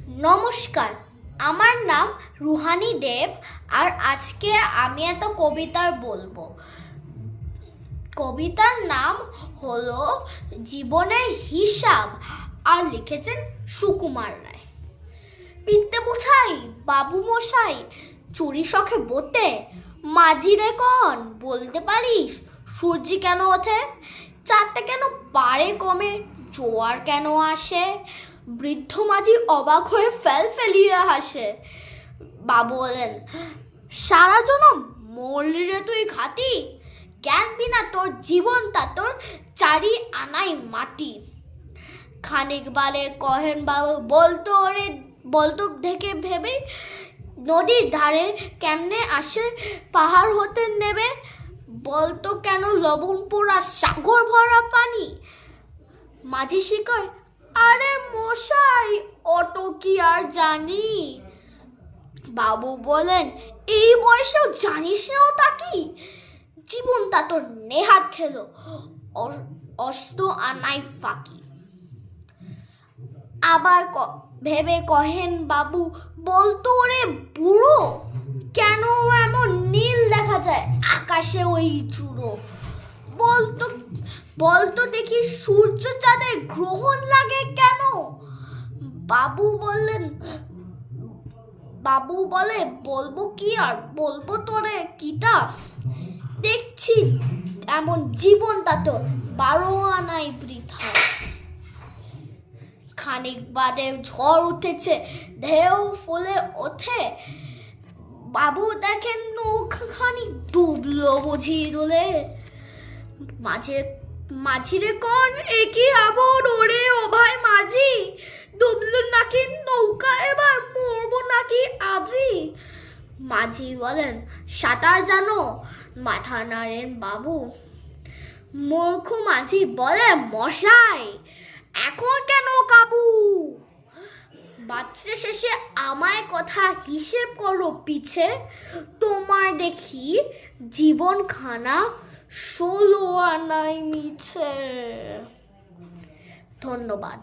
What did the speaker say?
নমস্কার, আমার নাম রুহানি দেব। আর আজকে আমি একটা কবিতা বলবো। কবিতার নাম হলো জীবনের হিসাব, আর লিখেছেন সুকুমার রায়। পিত্তে বুঝাই বাবু মশাই চুরি শখে বোতে, মাঝিরে কন বলতে পারিস সূর্যি কেন ওঠে, চাঁদটা কেন পারে কমে, জোয়ার কেন আসে, বৃদ্ধ মাঝি অবাক হয়ে ফেলিয়ে হাসে। বাবু বলেন, সারা জনম মরলি রে তুই ঘাটি, জ্ঞান বিনা তোর জীবনটা তোর চারি আনাই মাটি। খানিক বারে কহেন বাবু বলতো দেখে ভেবে, নদীর ধারে কেমনে আসে পাহাড় হতে নেবে, বলতো কেন লবণ পোড়া সাগর ভরা পানি। মাঝি শিকার, আরে মশাই অত কি আর জানি। বাবু বলেন, এই বয়সেও জানিস না তা কি, জীবনটা তোর নেহাত খেলো অষ্ট আনাই ফাঁকি। আবার ভেবে কহেন বাবু, বলতো ওরে বুড়ো, কেন এমন নীল দেখা যায় আকাশে ওই চূড়ো, বলতো দেখি সূর্য চাঁদের গ্রহণ লাগে কেন। বাবু বলে, বলবো কি আর বলবো তোরে কিটা, দেখছি এমন জীবনটা তো 12 আনাই বৃথা। খানিক বাদে ঝড় উঠেছে, ঢেউ ফুলে ওঠে, বাবু দেখেন নৌকাখানি ডুবলো বুঝি ডুলে। মাঝিরে কন একই আবর ওরে ও ভাই মাঝি, ডুবলো নাকি নৌকা এবার মরবো নাকি আজি। মাঝি বলেন, সাঁতার জানো, মাথা নাড়েন বাবু। মূর্খ মাঝি বলে, মশাই এখন কেন কাবু। বাচ্চা শেষে আমায় কথা হিসেব করো পিছে, তোমার দেখি জীবন খানা 16 আনাই মিছে। ধন্যবাদ।